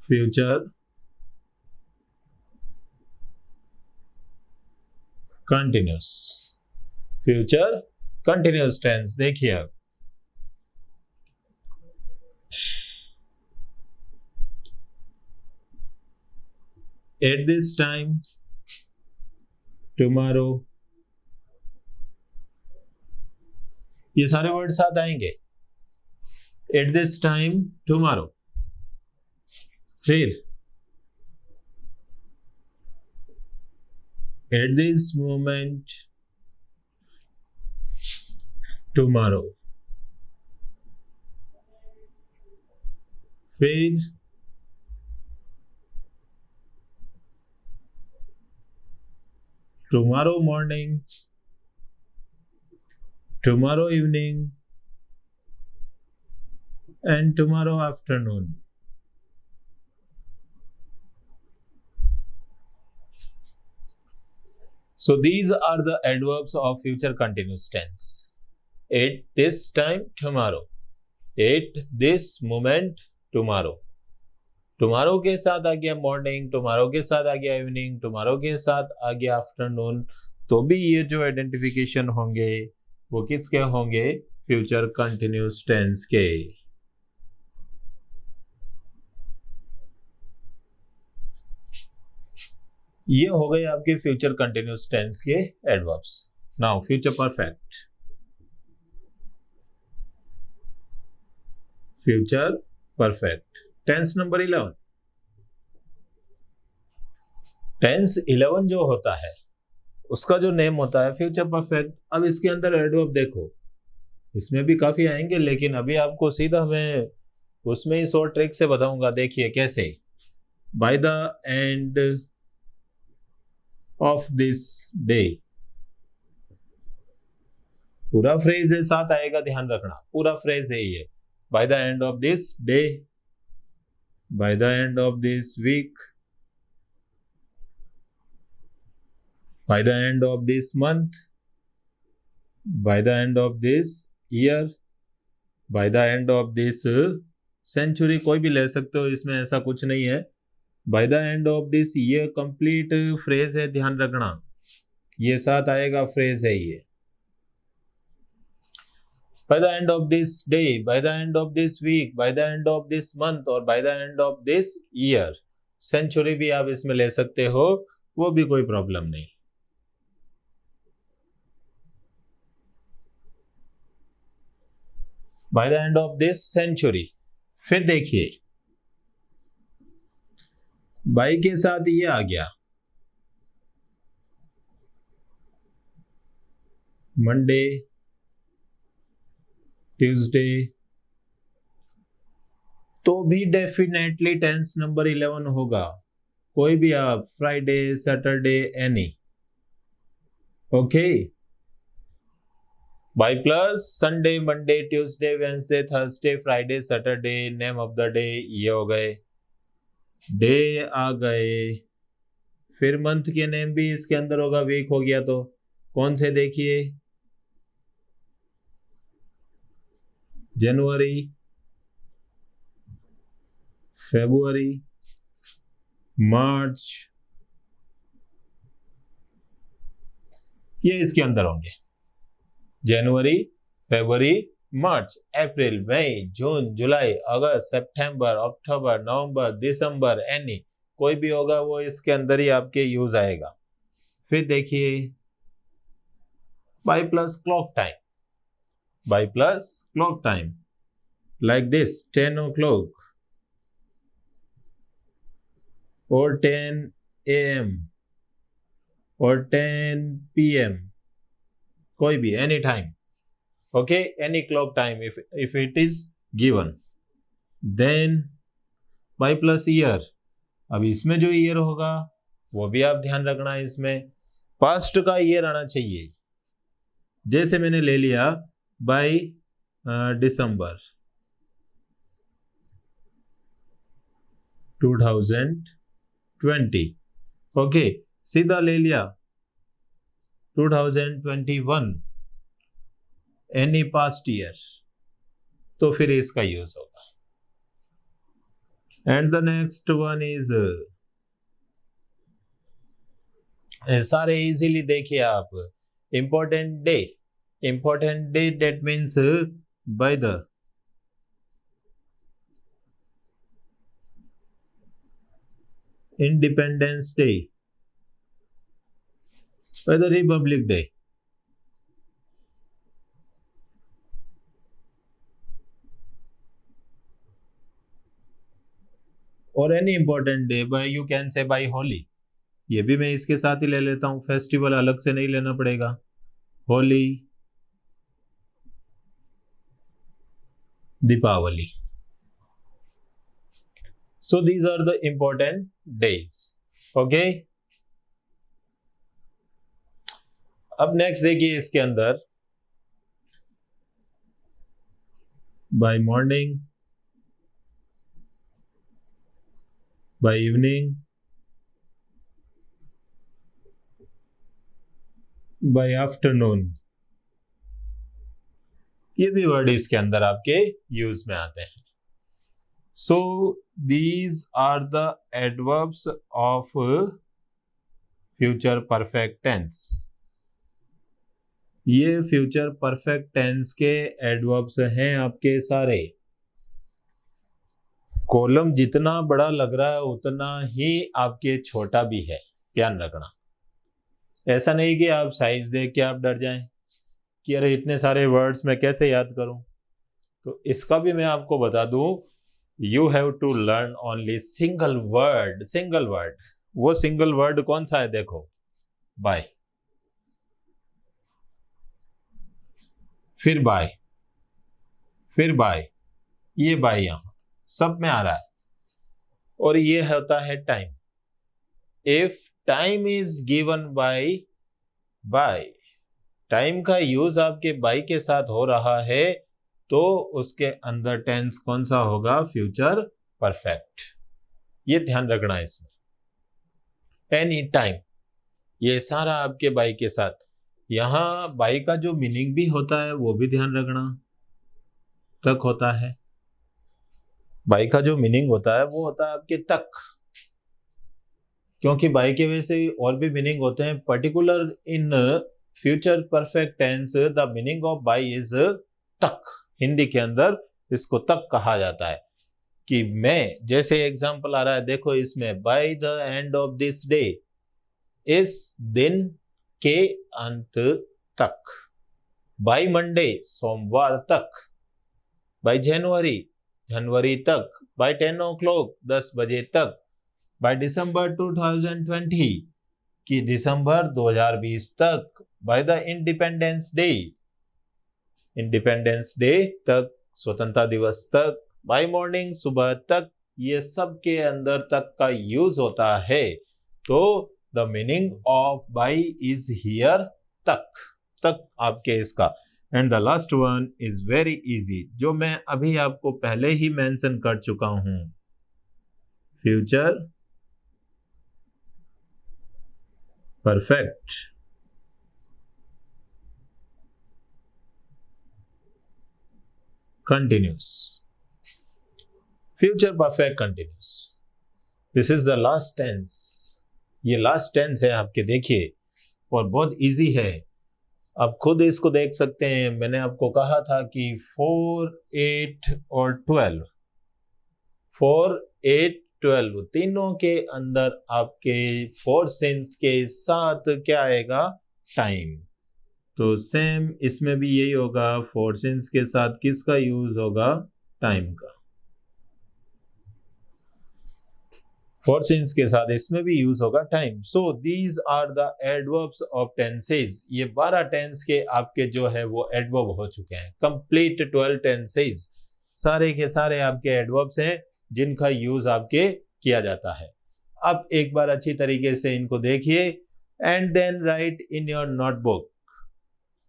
Future continuous, future continuous tense. देखिए अब at this time, tomorrow, ये सारे वर्ड साथ आएंगे। एट दिस टाइम टुमारो, फिर एट दिस मोमेंट टुमारो, फिर tomorrow morning, tomorrow evening and tomorrow afternoon. So these are the adverbs of future continuous tense. At this time, tomorrow. At this moment, tomorrow. tomorrow के साथ आ गया morning, tomorrow के साथ आ गया evening, tomorrow के साथ आ गया आफ्टरनून, तो भी ये जो आइडेंटिफिकेशन होंगे वो किसके होंगे? फ्यूचर कंटिन्यूस टेंस के। ये हो गए आपके फ्यूचर कंटिन्यूस टेंस के adverbs. Now future perfect. Future perfect tense number 11। Tense 11 जो होता है उसका जो नेम होता है फ्यूचर परफेक्ट। अब इसके अंदर एडवर्ब देखो, इसमें भी काफी आएंगे, लेकिन अभी आपको सीधा मैं उसमें ही शॉर्ट ट्रिक से बताऊंगा। देखिए कैसे। By the end of this day, पूरा फ्रेज है, साथ आएगा, ध्यान रखना, पूरा फ्रेज है ये। By the end of this day, by the end of this week, by the end of this month, by the end of this year, by the end of this century, कोई भी ले सकते हो, इसमें ऐसा कुछ नहीं है। By the end of this, ये कंप्लीट फ्रेज है, ध्यान रखना, ये साथ आएगा, फ्रेज है ये। By the end of this day, by the end of this week, by the end of this month और by the end of this year. Century भी आप इसमें ले सकते हो, वो भी कोई प्रॉब्लम नहीं। By the end of this century. फिर देखिए, बाय के साथ ये आ गया, मंडे, ट्यूसडे, तो भी डेफिनेटली टेंस नंबर 11 होगा। कोई भी आप, Friday, Saturday, any. Okay. By plus Sunday, Monday, Tuesday, Wednesday, Thursday, Friday, Saturday, name of the day, ये हो गए, डे आ गए। फिर मंथ के नेम भी इसके अंदर होगा, वीक हो गया, तो कौन से देखिए, जनवरी, फरवरी, मार्च, ये इसके अंदर होंगे। जनवरी, फरवरी, मार्च, अप्रैल, मई, जून, जुलाई, अगस्त, सितंबर, अक्टूबर, नवंबर, दिसंबर, एनी, कोई भी होगा वो इसके अंदर ही आपके यूज आएगा। फिर देखिए, by plus clock time, by plus clock time, like this 10 o'clock or 10 a.m. or 10 p.m. कोई भी, any time, okay, any clock time if it is given. Then by plus year, अब इसमें जो ईयर होगा वो भी आप ध्यान रखना है, इसमें पास्ट का ईयर आना चाहिए। जैसे मैंने ले लिया बाय दिसंबर 2020, ओके, सीधा ले लिया 2021, एनी पास्ट ईयर, तो फिर इसका यूज होगा। And the next one is, सारे इजीली देखिए आप, important day. Important day that means by the independence day, by the Republic day. और any important day, by you can say by Holi, ये भी मैं इसके साथ ही ले लेता हूं, फेस्टिवल अलग से नहीं लेना पड़ेगा। Holi, Deepavali. So these are the important days. Okay, अब नेक्स्ट देखिए इसके अंदर, by morning, by evening, by afternoon, ये भी वर्ड इसके अंदर आपके यूज में आते हैं। So these are the adverbs of future perfect tense. ये फ्यूचर परफेक्ट टेंस के एडवर्ब्स हैं आपके सारे। कॉलम जितना बड़ा लग रहा है उतना ही आपके छोटा भी है, ध्यान रखना। ऐसा नहीं कि आप साइज देख के आप डर जाएं कि अरे इतने सारे वर्ड्स मैं कैसे याद करूं। तो इसका भी मैं आपको बता दूं, you have to learn only single word. Single word, वो सिंगल वर्ड कौन सा है? देखो, बाय, फिर बाय, फिर बाय, ये बाय यहां सब में आ रहा है। और ये होता है time. If time is given by, time का यूज आपके बाय के साथ हो रहा है तो उसके अंदर टेंस कौन सा होगा? Future perfect. ये ध्यान रखना है इसमें। एनी टाइम, ये सारा आपके बाय के साथ। यहां बाय का जो मीनिंग भी होता है वो भी ध्यान रखना, तक होता है। बाय का जो मीनिंग होता है वो होता है आपके तक, क्योंकि बाय के वजह से और भी मीनिंग होते हैं। Particular in future perfect tense the meaning of by is तक। हिंदी के अंदर इसको तक कहा जाता है। कि मैं, जैसे एग्जांपल आ रहा है देखो इसमें, bye the end of this day, इस दिन के अंत तक। बाय मंडे, सोमवार तक। बाय जनवरी, जनवरी तक। बाय 10 o'clock, 10 बजे तक। बाय दिसंबर 2020, कि दिसंबर 2020 तक। Bye the independence day, independence day तक, स्वतंत्रता दिवस तक। बाय मॉर्निंग, सुबह तक। ये सब के अंदर तक का यूज होता है। तो the meaning of by is here तक, तक आपके इसका। And the last one is very easy, जो मैं अभी आपको पहले ही मेंशन कर चुका हूं, future perfect. Continuous, future perfect continuous. This is the last tense. ये लास्ट टेंस है आपके, देखिए, और बहुत इजी है। आप खुद इसको देख सकते हैं। मैंने आपको कहा था कि 4, 8 और 12, 4, 8, 12 तीनों के अंदर आपके फोर सिंस के साथ क्या आएगा? टाइम। तो सेम इसमें भी यही होगा, फोर सिंस के साथ किसका यूज होगा? टाइम का। फोर सिंस के साथ इसमें भी यूज होगा time. So these are the adverbs of tenses. ये 12 टेंस के आपके जो है वो एडवर्ब हो चुके हैं। कंप्लीट 12 टेंसेज, सारे के सारे आपके एडवर्ब्स हैं जिनका यूज आपके किया जाता है। अब एक बार अच्छी तरीके से इनको देखिए and then write in your notebook.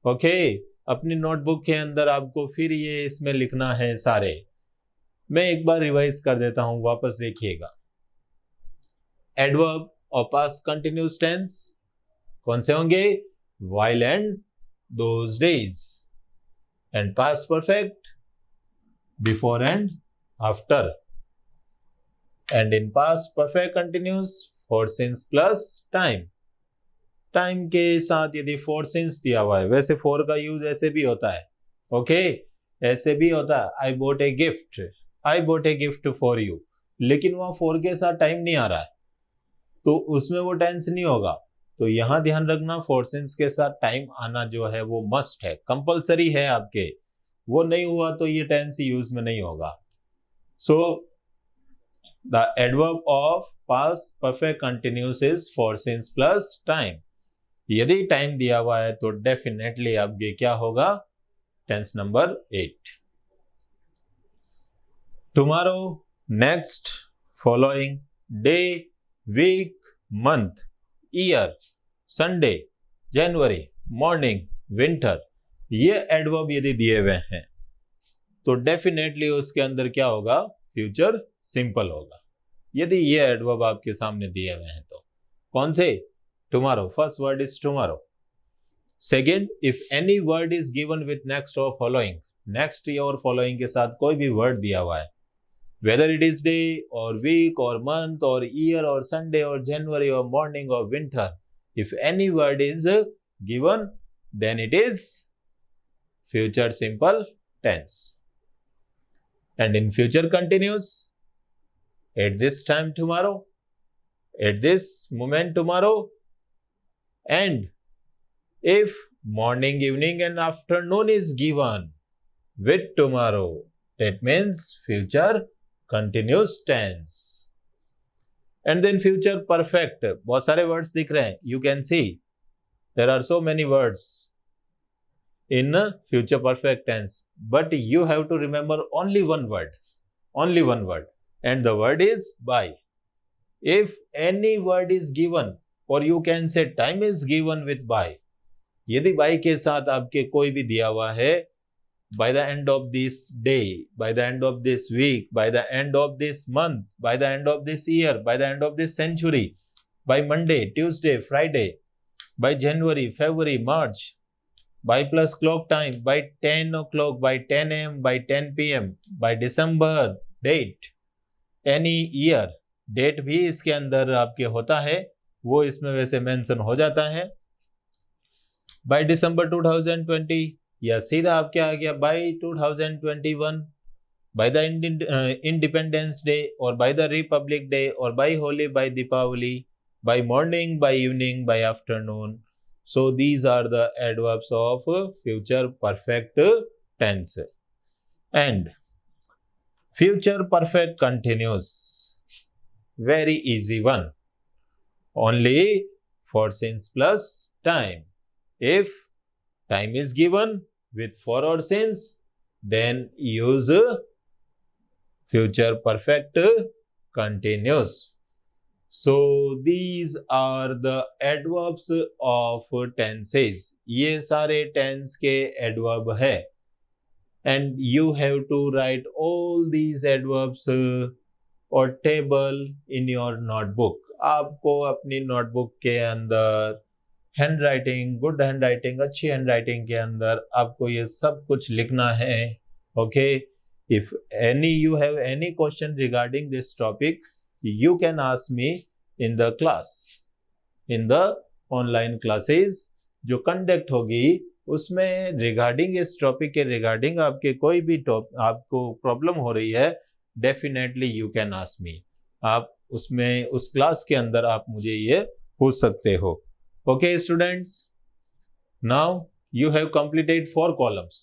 Okay, अपनी नोटबुक के अंदर आपको फिर ये इसमें लिखना है सारे। मैं एक बार रिवाइज कर देता हूं, वापस देखिएगा। एडवर्ब और पास्ट कंटिन्यूस टेंस कौन से होंगे? while and those days, and past perfect before and after। And in past perfect continuous four since plus time. Time के साथ यदि फोर सिंस दिया हुआ है, वैसे फोर का यूज ऐसे भी होता है, ओके ऐसे भी होता है, I bought a gift, I bought a gift for you, लेकिन वहां फोर के साथ टाइम नहीं आ रहा है तो उसमें वो टेंस नहीं होगा। तो यहां ध्यान रखना फोर सिंस के साथ टाइम आना जो है वो मस्ट है, कंपलसरी है आपके, वो नहीं हुआ तो ये टेंस यूज में नहीं होगा। So the adverb of past perfect continuous is for since plus time. यदि टाइम दिया हुआ है तो डेफिनेटली अब ये क्या होगा, tense number 8। Tomorrow, next, following, day, week, month, year, Sunday, January, morning, winter, ये एडवर्ब यदि दिए हुए हैं तो डेफिनेटली उसके अंदर क्या होगा, फ्यूचर सिंपल होगा। यदि ये एडवर्ब आपके सामने दिए हुए हैं तो कौन से, tomorrow, first word is tomorrow. Second, if any word is given with next और फॉलोइंग, नेक्स्ट और फॉलोइंग के साथ कोई भी वर्ड दिया हुआ है, वेदर इट इज डे और वीक और मंथ और ईयर और संडे और जनवरी और मॉर्निंग और winter, if any word is given then it is future simple tense. And in future continuous, at this time tomorrow, at this moment tomorrow, and if morning, evening and afternoon is given with tomorrow, that means future continuous tense. And then future perfect, बहुत सारे words दिख रहे हैं, you can see there are so many words in future perfect tense, but you have to remember only one word, and the word is by. If any word is given, or you can say time is given with by, यदि by के साथ आपके कोई भी दिया हुआ है, by the end of this day, by the end of this week, by the end of this month, by the end of this year, by the end of this century, by Monday, Tuesday, Friday, by January, February, March, by plus clock time, by 10 o'clock, by 10 a.m., by 10 p.m., by December, date, any year, date भी इसके अंदर आपके होता है, वो इसमें वैसे mention हो जाता है। by December 2020, या सीधा आपके आ गया by 2021, by the independence Day और बाय द रिपब्लिक डे और by Holi, by Deepavali, by morning, by evening, by afternoon. So these are the adverbs of future perfect tense. And future perfect continuous, very easy one, only four since plus time. If time is given with for or since, then use future perfect continuous. So these are the adverbs of tenses. ये सारे tense के adverb है, and you have to write all these adverbs or table in your notebook. आपको अपनी notebook के अंदर hand writing, good hand writing, अच्छी hand writing के अंदर आपको ये सब कुछ लिखना है, okay. If any you have any question regarding this topic, you can ask me in the class, in the online classes जो कंडक्ट होगी, उसमें रिगार्डिंग इस टॉपिक के रिगार्डिंग आपके कोई भी आपको प्रॉब्लम हो रही है, definitely you can ask me. आप उसमें उस क्लास के अंदर आप मुझे ये पूछ सकते हो। Okay students, now you have completed 4 columns.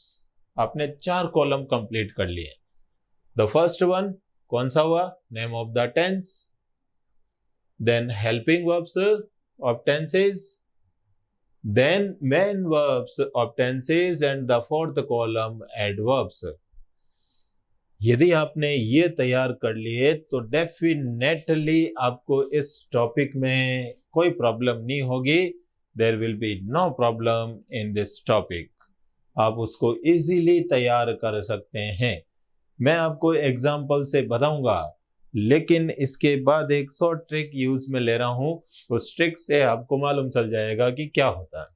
आपने 4 कॉलम कंप्लीट कर लिए। The first one कौन सा हुआ, name of the tense, then helping verbs of tenses, then main verbs of tenses, and the fourth column adverbs. यदि आपने ये तैयार कर लिए तो डेफिनेटली आपको इस टॉपिक में कोई प्रॉब्लम नहीं होगी। There will be no problem in this topic. आप उसको इजीली तैयार कर सकते हैं। मैं आपको एग्जांपल से बताऊंगा, लेकिन इसके बाद एक शॉर्ट ट्रिक यूज में ले रहा हूं। उस ट्रिक से आपको मालूम चल जाएगा कि क्या होता है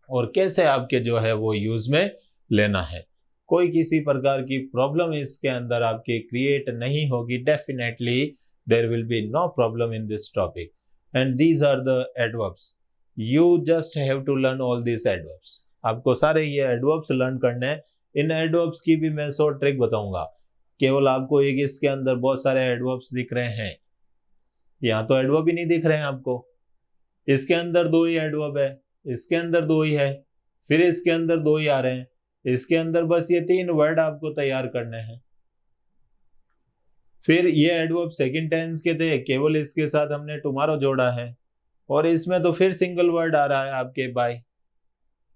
और कैसे आपके जो है वो यूज में लेना है। कोई किसी प्रकार की प्रॉब्लम इसके अंदर आपके क्रिएट नहीं होगी। Definitely There will be no problem in this topic. And these are the adverbs. You just have to learn all these adverbs. आपको सारे ये adverbs लर्न करने हैं. इन adverbs की भी मैं शॉर्ट ट्रिक बताऊंगा. केवल आपको एक इसके अंदर बहुत सारे adverbs दिख रहे हैं. यहाँ तो adverb ही नहीं दिख रहे हैं आपको. इसके अंदर 2 ही adverb है, इसके अंदर 2 ही है, फिर इसके अंदर 2 ही आ रहे हैं. इसके अंदर बस ये 3 वर्ड आपको तैयार करने हैं. फिर ये एडवर्ब सेकंड टेंस के थे, केवल इसके साथ हमने टुमारो जोड़ा है. और इसमें तो फिर सिंगल वर्ड आ रहा है आपके बाय.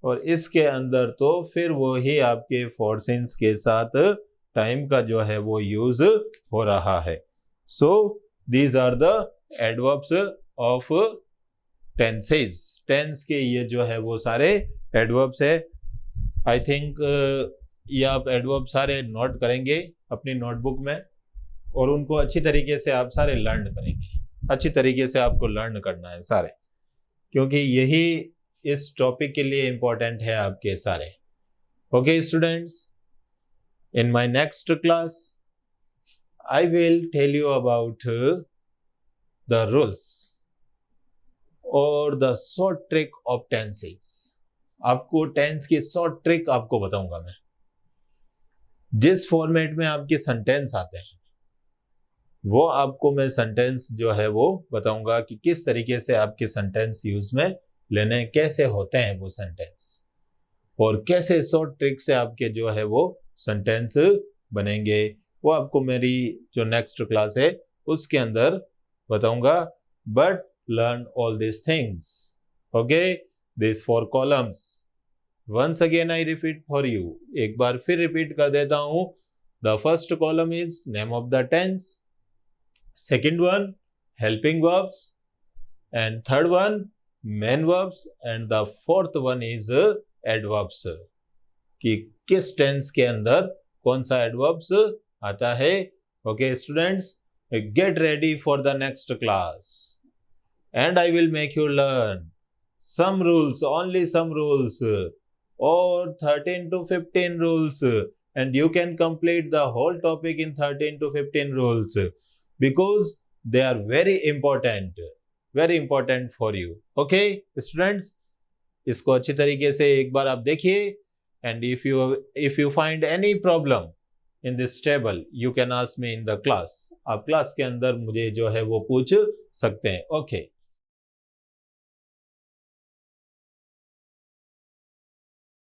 और इसके अंदर तो फिर वो ही आपके फॉर सिंस के साथ टाइम का जो है वो यूज हो रहा है. So these are the adverbs of tenses. Tense के ये जो है वो सारे एडवर्ब्स है. आई थिंक ये आप एडवर्ब सारे नोट करेंगे अपनी नोटबुक में और उनको अच्छी तरीके से आप सारे लर्न करेंगे. अच्छी तरीके से आपको लर्न करना है सारे, क्योंकि यही इस टॉपिक के लिए इंपॉर्टेंट है आपके सारे. Okay students, in my next class I will tell you about the rules और the short trick of tenses. आपको टेंस की शॉर्ट ट्रिक आपको बताऊंगा मैं. जिस फॉर्मेट में आपके सेंटेंस आते हैं वो आपको मैं सेंटेंस जो है वो बताऊंगा कि किस तरीके से आपके सेंटेंस यूज में लेने, कैसे होते हैं वो सेंटेंस, और कैसे शॉर्ट ट्रिक से आपके जो है वो सेंटेंस बनेंगे. वो आपको मेरी जो नेक्स्ट क्लास है उसके अंदर बताऊंगा. But learn all this things. Okay, this 4 columns. Once again I repeat for you. एक बार फिर रिपीट कर देता हूं. The first column is name of the tense, second one helping verbs, and third one main verbs, and the fourth one is adverbs. कि किस tense के अंदर कौन सा adverbs आता है. Okay students, get ready for the next class and I will make you learn some rules, only some rules, or 13 to 15 rules, and you can complete the whole topic in 13 to 15 rules. Because they are very important for you. Okay students, इसको अच्छी तरीके से एक बार आप देखिए. and if you find any problem in this table you can ask me in the class. आप class के अंदर मुझे जो है वो पूछ सकते हैं. okay.